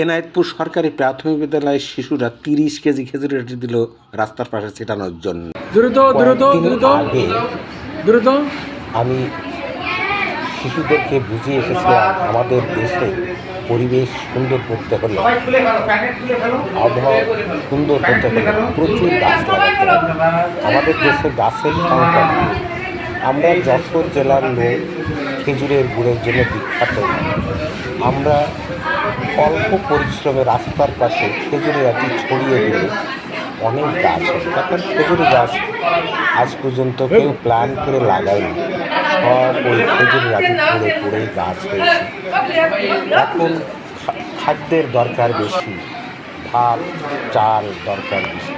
এনায়েতপুর সরকারি প্রাথমিক বিদ্যালয়ের শিশুরা ৩০ কেজি খেজুরি রুটি দিল রাস্তার পাশে ছেটানোর জন্য। কয়েকদিন আগে আমি শিশুদেরকে বুঝিয়ে এসেছিলাম আমাদের দেশে পরিবেশ সুন্দর করতে হলে, আবহাওয়া সুন্দর করতে হলে প্রচুর গাছ লাগাতে হবে। আমাদের দেশে গাছের সংখ্যা, আমরা যশোর জেলার লোক খেজুরের গুড়ের জন্য বিখ্যাত। আমরা অল্প পরিশ্রমে রাস্তার পাশে খেজুরের আটি ছড়িয়ে দিলে অনেক গাছ হয়। এখন খেজুরি গাছ আজ পর্যন্ত কেউ প্ল্যান করে লাগায়নি, সব ওই খেজুরের আটি পড়ে পড়েই গাছ হয়েছে। এখন খাদ্যের দরকার বেশি, ভাত চাল দরকার বেশি,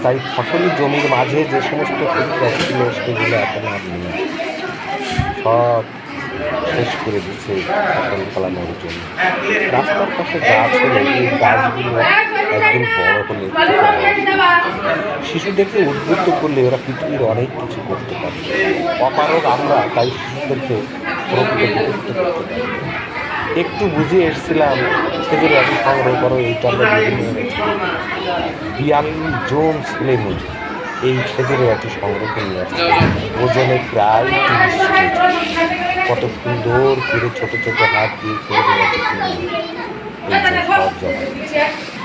তাই ফসলি জমির মাঝে যে সমস্ত খেজুর গাছ ছিল সেগুলো এখন আর নেই, সব শেষ করে দিচ্ছে ফসল ফলানোর জন্য। রাস্তার পাশে গাছ হলে এই গাছগুলো একদিন বড় হলে শিশুদেরকে উদ্বুদ্ধ করলে ওরা পৃথিবীর অনেক কিছু করতে পারে। অপারগ আমরা, তাই শিশুদেরকে প্রকৃত করতে পারি। একটু বুঝিয়ে এসেছিলাম খেজুরের আটি সংগ্রহ করো, এইটা আমরা 42 জন ছেলে মেয়ে এই খেজুরের আটি সংগ্রহ করে নিয়ে আসছে, ওজনে প্রায় 30 কেজি। কত সুন্দর করে ছোট ছোট হাত দিয়ে খেজুরের আটি কিনে এই যে সব জমা।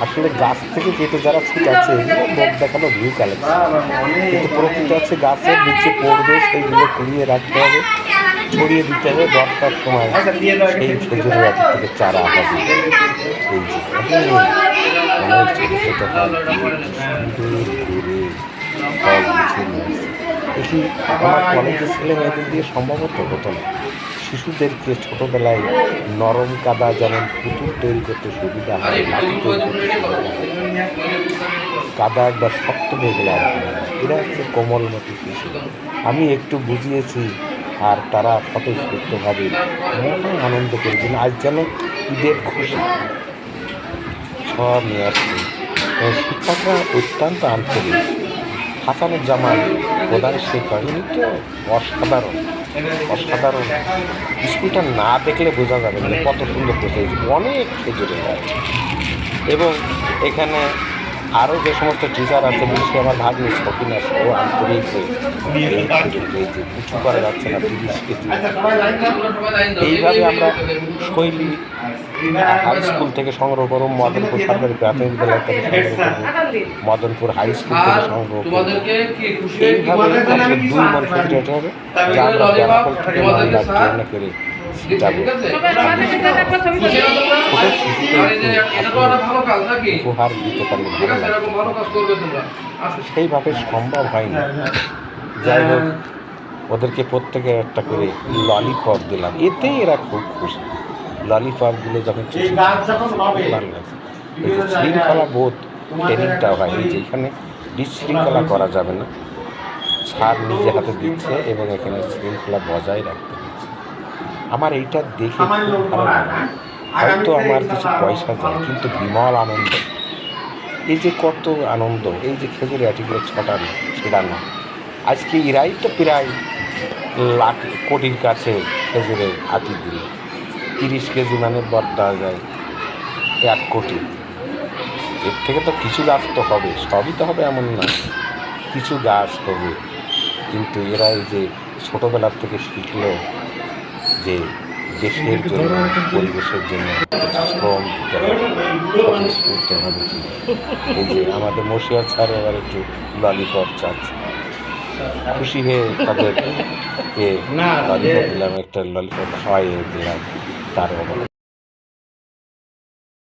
আসলে গাছ থেকে কেটে যারা ছিটাচ্ছে এগুলো লোক দেখানো ভিউ কালেকশন, কিন্তু প্রকৃত আছে গাছের নিচে পড়বে, সেইগুলো কুড়িয়ে রাখতে হবে, ছড়িয়ে দিতে হবে। দরকার সময় সেই খেজুরের আটি থেকে চারা হবে। এই যে অনেক ছোটো ছোটো হাত দিয়ে সুন্দর করে সব গুছিয়ে নিয়ে আসছে। এটি আমার কলেজের ছেলে মেয়েদের দিয়ে সম্ভবত হতো না। শিশুদেরকে ছোটোবেলায় নরম কাদা, যেমন পুতুল তৈরি করতে সুবিধা হয়, মাটি তৈরি করতে সুবিধা হয়, কাদা একবার শক্ত হয়ে গেলে আর এরা হচ্ছে কোমলমতি শিশু। আমি একটু বুঝিয়েছি আর তারা স্বতঃস্ফূর্তভাবে মহা আনন্দ করেছেন। আজ যেন ঈদের খুশি, সব নিয়ে আসছে। শিক্ষকরা অত্যন্ত আন্তরিক। হাসানুজ্জামান প্রধান শিক্ষক, ইনি তো অসাধারণ অসাধারণ। স্কুলটা না দেখলে বোঝা যাবে না কত সুন্দর করছে। অনেক খেজুরের গাছ, এবং এখানে আরও যে সমস্ত টিচার আছে, বিশেষ আমার ভাগ্নি শকিনা, সেও আন্তরিক এই খেজুরকে যে কিছু করা যাচ্ছে না 30 কেজি। এইভাবে আমরা শৈলী হাই স্কুল থেকে সংগ্রহ করব, মদনপুর সরকারি প্রাথমিক বিদ্যালয় থেকে সংগ্রহ করব, মদনপুর হাই স্কুল থেকে সংগ্রহ করব। এইভাবে 2 মন খেজুর আটি হবে, যা আমরা ব্যারাকল থেকে মহিলা ট্রেনে করে যাবো। ছোটো শিশুদের উপহার দিতে পারলে ভালো লাগবে, সেইভাবে সম্ভব হয়নি। যাই হোক, ওদেরকে প্রত্যেকে একটা করে ললিপপ দিলাম, এতেই এরা খুব খুশি। ললিপপগুলো যখন ভালো লাগছে। এই যে শৃঙ্খলা বোধ ট্রেনিংটা হয়, এই যে এখানে বিশৃঙ্খলা করা যাবে না, স্যার নিজে হাতে দিচ্ছে এবং এখানে শৃঙ্খলা বজায় রাখতে দিচ্ছে। আমার এইটা দেখে খুব ভালো লাগে। হয়তো আমার কিছু পয়সা যায়, কিন্তু বিমল আনন্দ। এই যে কত আনন্দ, এই যে খেজুরের আটিগুলো ছেড়ানো। আজকে এরাই তো প্রায় লাখ কোটির কাছে খেজুরের আটি দিল। 30 কেজি মানে দেওয়া যায় 1 কোটি। এর থেকে তো কিছু গাছ তো হবে, সবই তো হবে এমন না, কিছু গাছ হবে। কিন্তু এরা এই যে ছোটোবেলার থেকে শিখলো যে দেশের জন্য, পরিবেশের জন্য শ্রম দিতে হবে, স্বতঃস্ফূর্তভাবে। এই যে আমাদের মশিয়া স্যার এবার একটু ললিপপ চাচ্ছে, খুশি হয়ে তাদেরকে ললিপপ দিলাম, একটা ললিপপ খাওয়াইয়ে দিলাম। তার